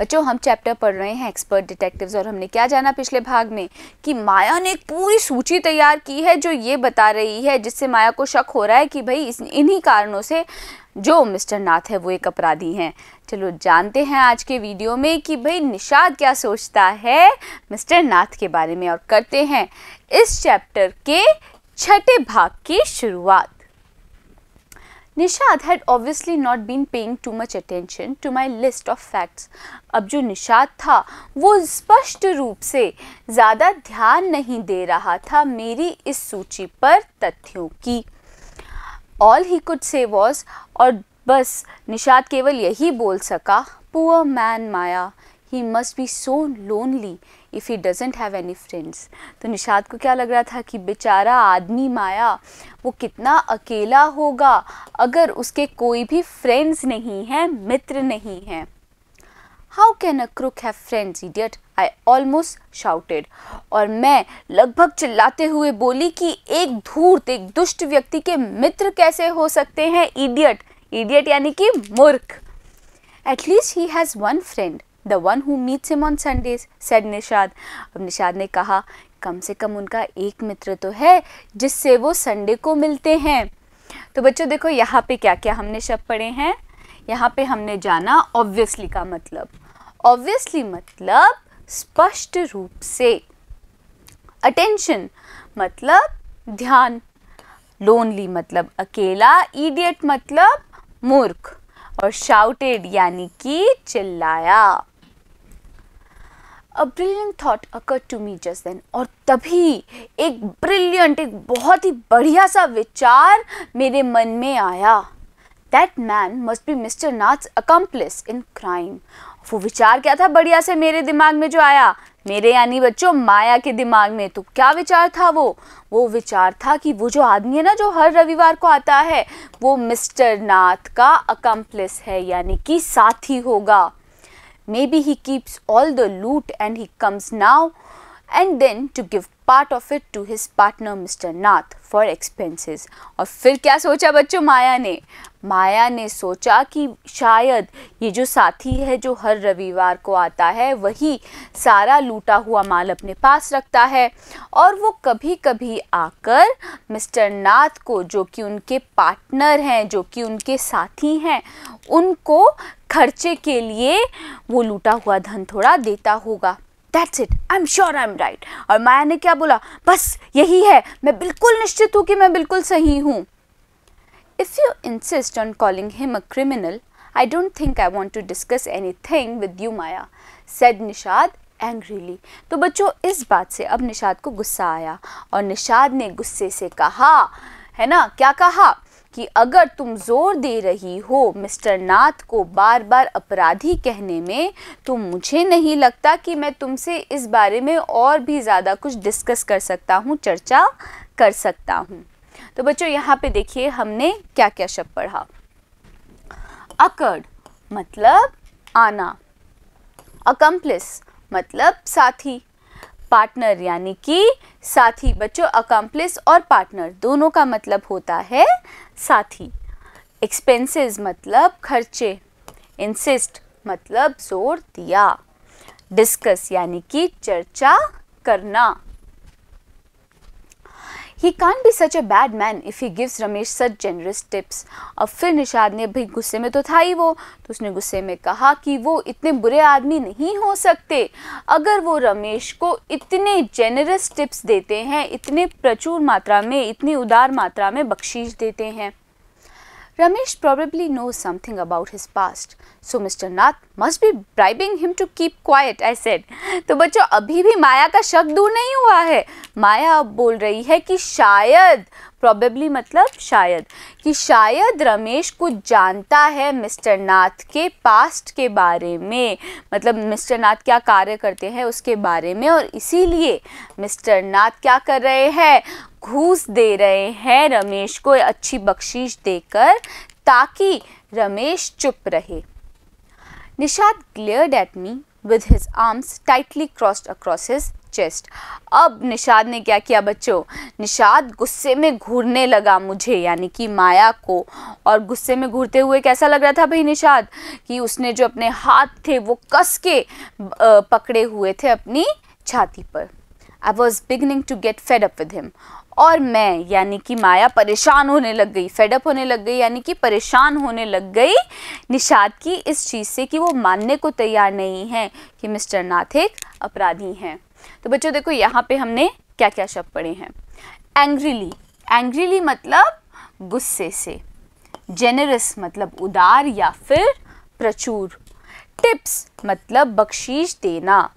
बच्चों हम चैप्टर पढ़ रहे हैं एक्सपर्ट डिटेक्टिव्स और हमने क्या जाना पिछले भाग में कि माया ने एक पूरी सूची तैयार की है जो ये बता रही है, जिससे माया को शक हो रहा है कि भाई इन्हीं कारणों से जो मिस्टर नाथ है वो एक अपराधी हैं। चलो जानते हैं आज के वीडियो में कि भाई निषाद क्या सोचता है मिस्टर नाथ के बारे में और करते हैं इस चैप्टर के छठे भाग की शुरुआत। Nishad had obviously not been paying too much attention to my list of facts। अब जो निषाद था वो स्पष्ट रूप से ज़्यादा ध्यान नहीं दे रहा था मेरी इस सूची पर तथ्यों की। All he could say was, और बस निषाद केवल यही बोल सका, Poor man Maya, he must be so lonely if he doesn't have any friends। तो निषाद को क्या लग रहा था कि बेचारा आदमी माया वो कितना अकेला होगा अगर उसके कोई भी फ्रेंड्स नहीं हैं, मित्र नहीं हैं। How can a crook have friends, idiot? I almost shouted। और मैं लगभग चिल्लाते हुए बोली कि एक धूर्त, एक दुष्ट व्यक्ति के मित्र कैसे हो सकते हैं? इडियट, इडियट यानी कि मूर्ख। At least he has one friend, the one who meets him on Sundays, said Nishad. अब निषाद ने कहा कम से कम उनका एक मित्र तो है जिससे वो संडे को मिलते हैं। तो बच्चों देखो यहाँ पे क्या क्या हमने शब्द पढ़े हैं। यहाँ पे हमने जाना ऑब्वियसली का मतलब, ऑब्वियसली मतलब स्पष्ट रूप से, अटेंशन मतलब ध्यान, लोनली मतलब अकेला, इडियट मतलब मूर्ख और शाउटेड यानी कि चिल्लाया। A brilliant thought occurred to me just then। और तभी एक ब्रिलियंट, एक बहुत ही बढ़िया सा विचार मेरे मन में आया। That man must be Mr. Nath's accomplice in crime। वो विचार क्या था बढ़िया से मेरे दिमाग में जो आया, मेरे यानी बच्चों माया के दिमाग में। तो क्या विचार था वो विचार था कि वो जो आदमी है ना जो हर रविवार को आता है वो मिस्टर नाथ का अकम्प्लिस है यानी कि साथी होगा। Maybe he keeps all the loot and he comes now and then to give part of it to his partner Mr. Nath for expenses। और फिर क्या सोचा बच्चों माया ने सोचा कि शायद ये जो साथी है जो हर रविवार को आता है वही सारा लूटा हुआ माल अपने पास रखता है और वो कभी कभी आकर मिस्टर नाथ को जो कि उनके पार्टनर हैं, जो कि उनके साथी हैं, उनको खर्चे के लिए वो लूटा हुआ धन थोड़ा देता होगा। That's it, I'm sure I'm right। और माया ने क्या बोला, बस यही है, मैं बिल्कुल निश्चित हूँ कि मैं बिल्कुल सही हूँ। If you insist on calling him a criminal, I don't think I want to discuss anything with you, Maya, said Nishad angrily। तो बच्चों इस बात से अब निषाद को गुस्सा आया और निषाद ने गुस्से से कहा, है ना, क्या कहा कि अगर तुम जोर दे रही हो मिस्टर नाथ को बार बार अपराधी कहने में तो मुझे नहीं लगता कि मैं तुमसे इस बारे में और भी ज़्यादा कुछ डिस्कस कर सकता हूँ, चर्चा कर सकता हूँ। तो बच्चों यहाँ पे देखिए हमने क्या क्या शब्द पढ़ा। अकर्ड मतलब आना, अकम्प्लिस मतलब साथी, पार्टनर यानी कि साथी। बच्चों अकम्प्लिस और पार्टनर दोनों का मतलब होता है साथी। एक्सपेंसेस मतलब खर्चे, इंसिस्ट मतलब जोर दिया, डिस्कस यानी कि चर्चा करना। He can't be such a bad man if he gives Ramesh such generous tips। अब फिर निषाद ने भाई गुस्से में तो था ही वो, तो उसने गुस्से में कहा कि वो इतने बुरे आदमी नहीं हो सकते अगर वो रमेश को इतने जेनरस टिप्स देते हैं, इतने प्रचुर मात्रा में, इतनी उदार मात्रा में बख्शीश देते हैं। Ramesh probably knows something about his past, so Mr. Nath must be bribing him to keep quiet, I said। तो बच्चों अभी भी माया का शक दूर नहीं हुआ है। माया अब बोल रही है कि शायद, probably मतलब शायद, कि शायद रमेश कुछ जानता है मिस्टर नाथ के पास्ट के बारे में, मतलब मिस्टर नाथ क्या कार्य करते हैं उसके बारे में, और इसीलिए मिस्टर नाथ क्या कर रहे हैं, घूस दे रहे हैं रमेश को अच्छी बख्शीश देकर ताकि रमेश चुप रहे। Nishad glared at me with his arms tightly crossed across his chest. अब निषाद ने क्या किया बच्चों, निषाद गुस्से में घूरने लगा मुझे यानी कि माया को। और गुस्से में घूरते हुए कैसा लग रहा था भाई निषाद, कि उसने जो अपने हाथ थे वो कस के पकड़े हुए थे अपनी छाती पर। I was beginning to get fed up with him. और मैं यानी कि माया परेशान होने लग गई, फेडअप होने लग गई यानी कि परेशान होने लग गई निषाद की इस चीज़ से कि वो मानने को तैयार नहीं है कि मिस्टर नाथ एक अपराधी हैं। तो बच्चों देखो यहाँ पे हमने क्या क्या शब्द पढ़े हैं। एंग्रीली, एंग्रीली मतलब गुस्से से। जेनरस मतलब उदार या फिर प्रचुर। टिप्स मतलब बख्शीश देना।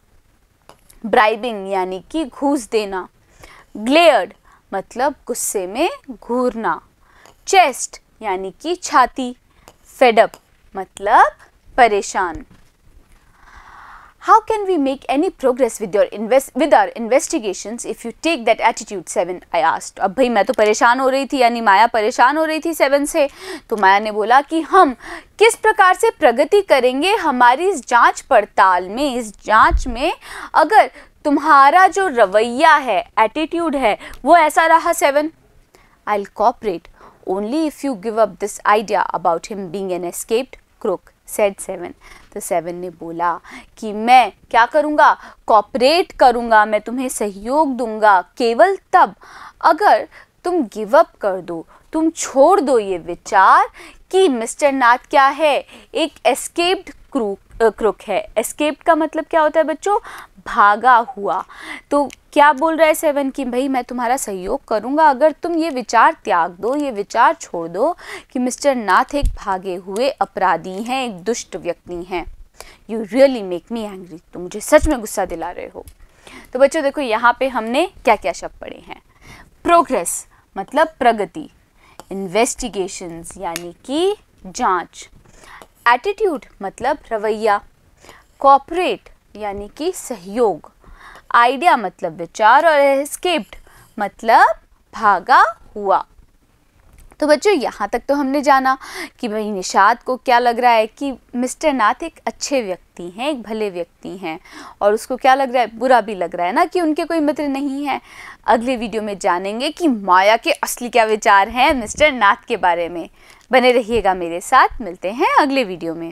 ब्राइबिंग यानी कि घूस देना। ग्लेयर्ड मतलब गुस्से में घूरना। चेस्ट यानी कि छाती। फेडअप मतलब परेशान। How can we make any progress with our investigations if you take that attitude 7? I asked. अब भाई मैं तो परेशान हो रही थी यानी माया परेशान हो रही थी 7 से। तो माया ने बोला कि हम किस प्रकार से प्रगति करेंगे हमारी इस जांच पड़ताल में, इस जांच में अगर तुम्हारा जो रवैया है, एटीट्यूड है, वो ऐसा रहा 7. I'll cooperate only if you give up this idea about him being an escaped crook, said 7. तो 7 ने बोला कि मैं क्या करूँगा, कॉपरेट करूँगा, मैं तुम्हें सहयोग दूंगा केवल तब अगर तुम गिव अप कर दो, तुम छोड़ दो ये विचार कि मिस्टर नाथ क्या है, एक एस्केप्ड क्रूक है। एस्केप्ड का मतलब क्या होता है बच्चों, भागा हुआ। तो क्या बोल रहा है 7 कि भाई मैं तुम्हारा सहयोग करूंगा अगर तुम ये विचार त्याग दो, ये विचार छोड़ दो कि मिस्टर नाथ एक भागे हुए अपराधी हैं, एक दुष्ट व्यक्ति हैं। You really make me angry, तो मुझे सच में गुस्सा दिला रहे हो। तो बच्चों देखो यहाँ पे हमने क्या क्या शब्द पढ़े हैं। प्रोग्रेस मतलब प्रगति। इन्वेस्टिगेशंस यानी कि जांच। एटीट्यूड मतलब रवैया। कॉपरेट यानी कि सहयोग। आइडिया मतलब विचार। और एस्केप्ड मतलब भागा हुआ। तो बच्चों यहाँ तक तो हमने जाना कि भाई निषाद को क्या लग रहा है कि मिस्टर नाथ एक अच्छे व्यक्ति हैं, एक भले व्यक्ति हैं, और उसको क्या लग रहा है, बुरा भी लग रहा है ना कि उनके कोई मित्र नहीं है। अगले वीडियो में जानेंगे कि माया के असली क्या विचार हैं मिस्टर नाथ के बारे में। बने रहिएगा मेरे साथ, मिलते हैं अगले वीडियो में।